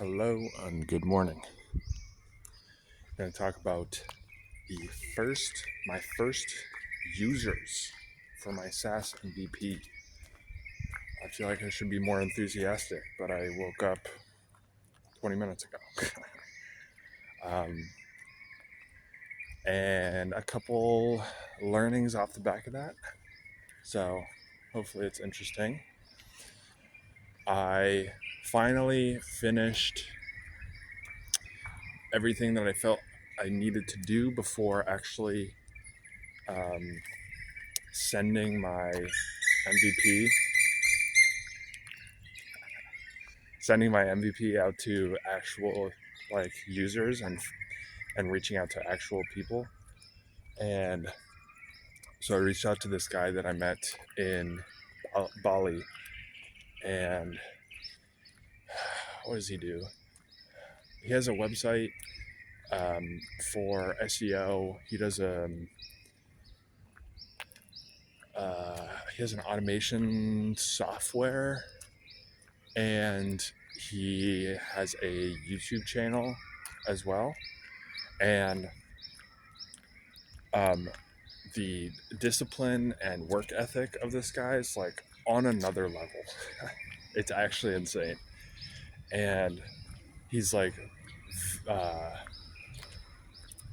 Hello and good morning. I'm going to talk about my first users for my SaaS MVP. I feel like I should be more enthusiastic, but I woke up 20 minutes ago. And a couple learnings off the back of that. So hopefully it's interesting. I finally finished everything that I felt I needed to do before actually sending my MVP out to actual users and reaching out to actual people. And so I reached out to this guy that I met in Bali. And what does he do? He has a website for SEO. He has an automation software, and he has a YouTube channel as well. And the discipline and work ethic of this guy is like on another level. It's actually insane. And he's like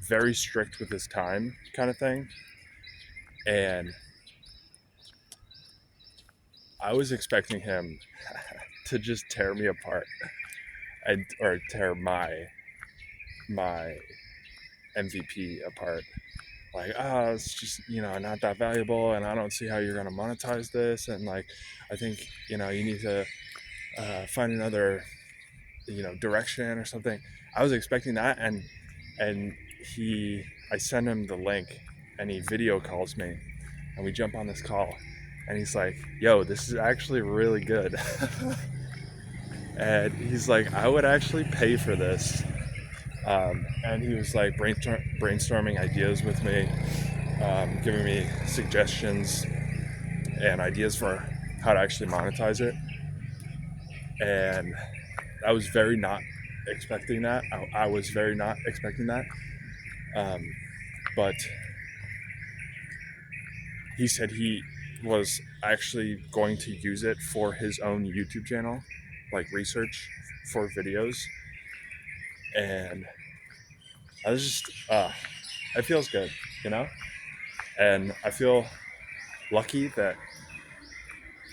very strict with his time kind of thing. And I was expecting him to just tear me apart or tear my MVP apart. Like, it's just, not that valuable, and I don't see how you're going to monetize this. And like, I think, you need to find another, direction or something. I was expecting that. And I send him the link, and he video calls me, and we jump on this call, and he's like, yo, this is actually really good. And he's like, I would actually pay for this. And he was like brainstorming ideas with me, giving me suggestions and ideas for how to actually monetize it. And I was very not expecting that. I was very not expecting that. But he said he was actually going to use it for his own YouTube channel, like research for videos. And I was just, it feels good, And I feel lucky that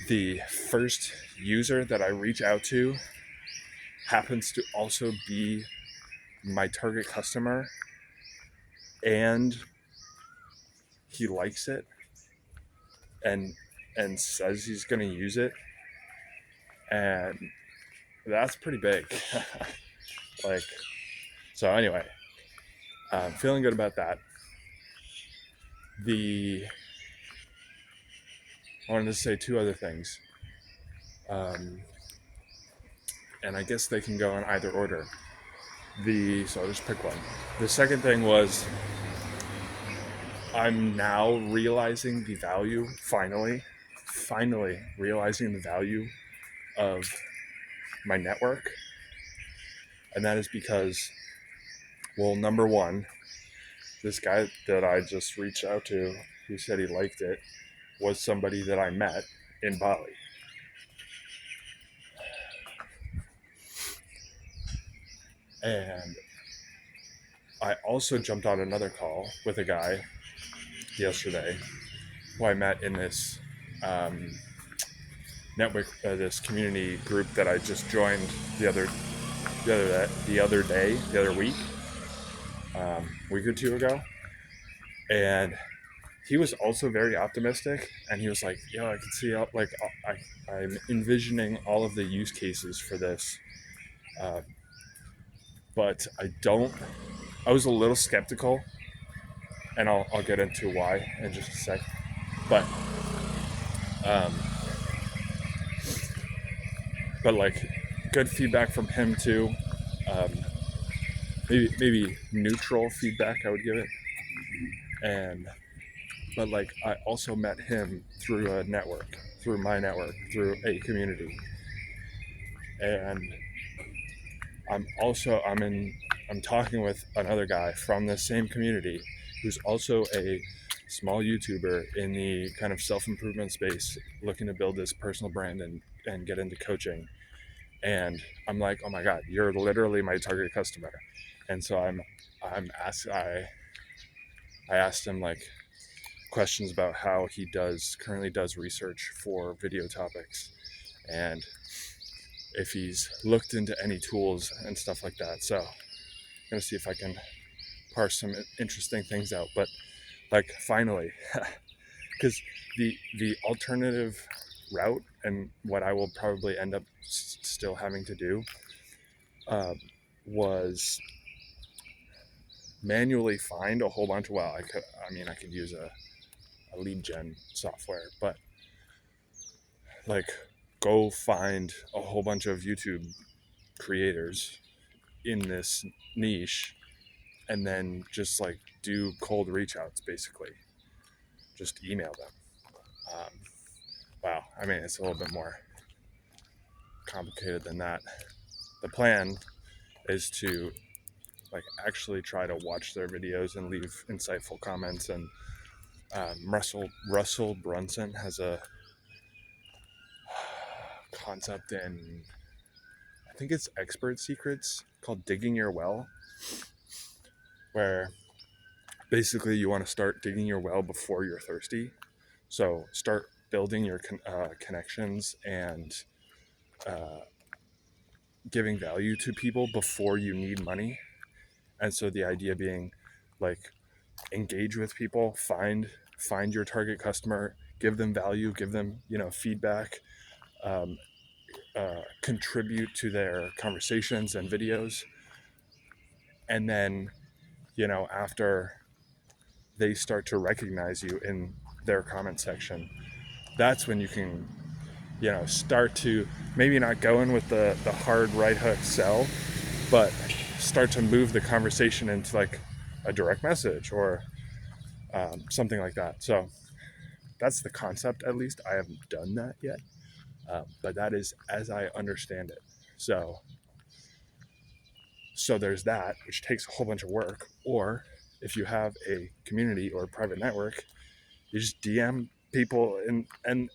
the first user that I reach out to happens to also be my target customer, and he likes it and says he's going to use it. And that's pretty big. So anyway, I'm feeling good about that. I wanted to say two other things. And I guess they can go in either order. So I'll just pick one. The second thing was, I'm now realizing the value, finally realizing the value of my network. And that is because, well, number one, this guy that I just reached out to, who said he liked it, was somebody that I met in Bali. And I also jumped on another call with a guy yesterday who I met in this network, this community group that I just joined the other week or two ago. And he was also very optimistic, and he was like, yo, I can see I'm envisioning all of the use cases for this. But I was a little skeptical, and I'll get into why in just a sec. But like, good feedback from him too. Maybe neutral feedback I would give it. But like, I also met him through my network, through a community. And I'm talking with another guy from the same community who's also a small YouTuber in the kind of self-improvement space, looking to build this personal brand and get into coaching. And I'm like, oh my God, you're literally my target customer. And so I asked him like questions about how he currently does research for video topics, and if he's looked into any tools and stuff like that. So I'm gonna see if I can parse some interesting things out. But like finally, because the alternative route and what I will probably end up still having to do was manually find a whole bunch. Well, I could use a lead gen software, but like go find a whole bunch of YouTube creators in this niche and then just like do cold reach outs, basically just email them. Wow, I mean, it's a little bit more complicated than that. The plan is to like actually try to watch their videos and leave insightful comments. And Russell Brunson has a concept in, I think it's Expert Secrets, called digging your well, where basically you want to start digging your well before you're thirsty. So start building your connections and giving value to people before you need money. And so the idea being like engage with people, find your target customer, give them value, give them feedback, um, contribute to their conversations and videos, and then after they start to recognize you in their comment section, that's when you can start to maybe not go in with the hard right hook sell, but start to move the conversation into like a direct message or something like that. So that's the concept. At least I haven't done that yet, but that is as I understand it. So there's that, which takes a whole bunch of work. Or if you have a community or a private network, you just DM people and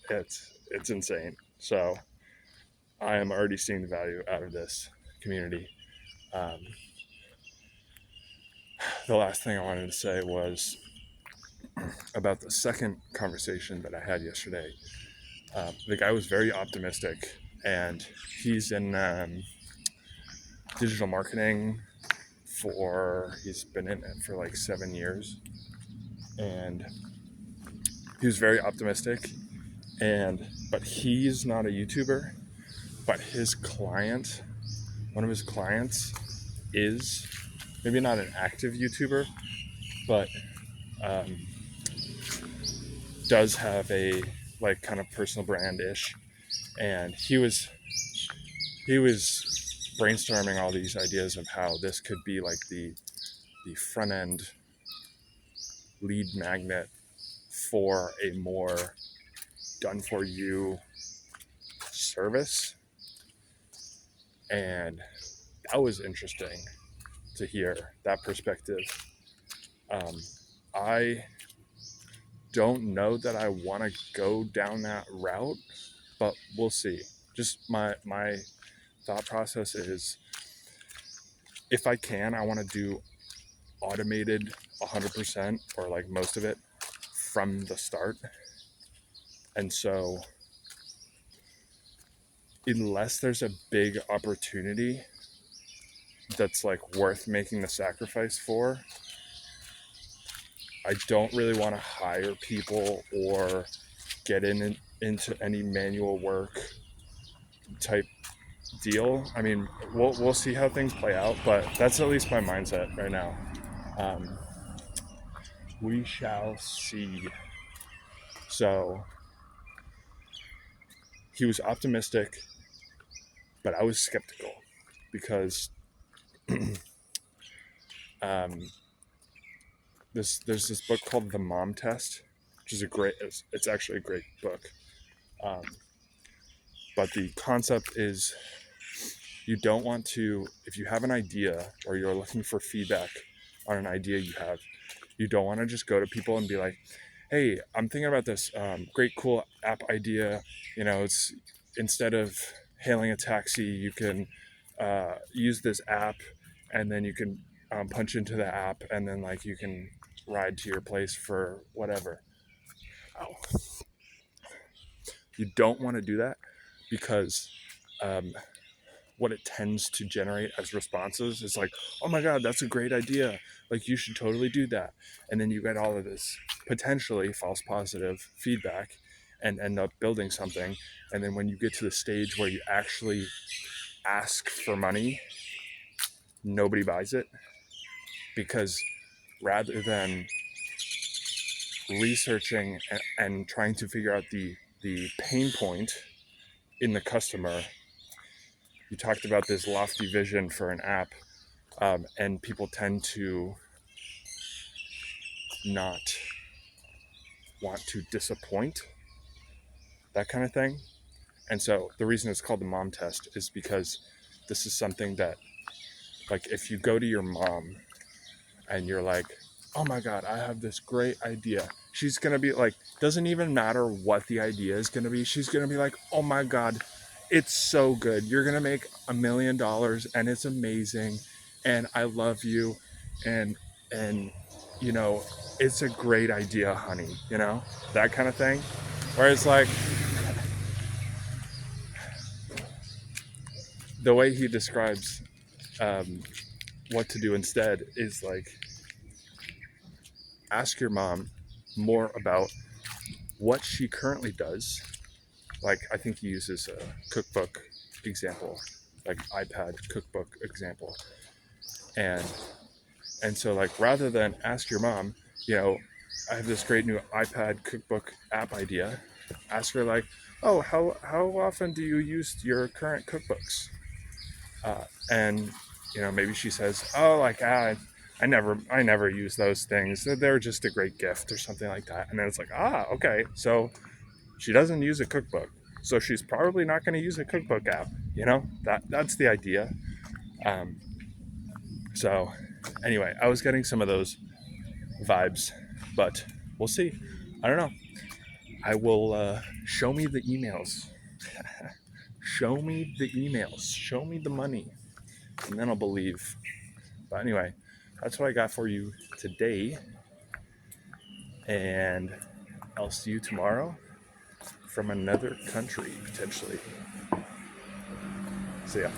it's insane. So I am already seeing the value out of this community. The last thing I wanted to say was about the second conversation that I had yesterday. The guy was very optimistic, and he's in digital marketing he's been in it for like 7 years, and he was very optimistic. But he's not a YouTuber, but one of his clients is maybe not an active YouTuber, but does have a like kind of personal brand-ish. And he was brainstorming all these ideas of how this could be like the front end lead magnet for a more done for you service. And that was interesting to hear that perspective. I don't know that I want to go down that route, but we'll see. Just my thought process is, if I can, I want to do automated 100% or like most of it from the start. And so unless there's a big opportunity that's like worth making the sacrifice for, I don't really want to hire people or get into any manual work type deal. I mean, we'll see how things play out, but that's at least my mindset right now. We shall see. So he was optimistic, but I was skeptical because there's this book called The Mom Test, which is it's actually a great book. But the concept is You don't want to, if you have an idea or you're looking for feedback on an idea you have, you don't want to just go to people and be like, hey, I'm thinking about this great, cool app idea. It's, instead of hailing a taxi, you can use this app, and then you can punch into the app, and then like you can ride to your place for whatever. Oh. You don't want to do that, because what it tends to generate as responses is like, oh my God, that's a great idea. Like, you should totally do that. And then you get all of this potentially false positive feedback and end up building something. And then when you get to the stage where you actually ask for money, nobody buys it, because rather than researching and trying to figure out the pain point in the customer, you talked about this lofty vision for an app, and people tend to not want to disappoint, that kind of thing. And so the reason it's called the mom test is because this is something that, like, if you go to your mom and you're like, oh my God, I have this great idea, she's going to be like, doesn't even matter what the idea is going to be. She's going to be like, oh my God, it's so good. You're going to make $1 million and it's amazing. And I love you. And, it's a great idea, honey, that kind of thing. Whereas, like, the way he describes what to do instead is like, ask your mom more about what she currently does. Like, I think he uses a cookbook example, like iPad cookbook example. And so, like, rather than ask your mom, I have this great new iPad cookbook app idea, ask her like, oh, how often do you use your current cookbooks? And maybe she says, oh, like, I never use those things. They're just a great gift or something like that. And then it's like, okay, so she doesn't use a cookbook, so she's probably not going to use a cookbook app. That's the idea. So anyway, I was getting some of those vibes, but we'll see. I don't know. I will show me the emails. Show me the emails. Show me the money, and then I'll believe. But anyway, that's what I got for you today, and I'll see you tomorrow from another country, potentially. So yeah.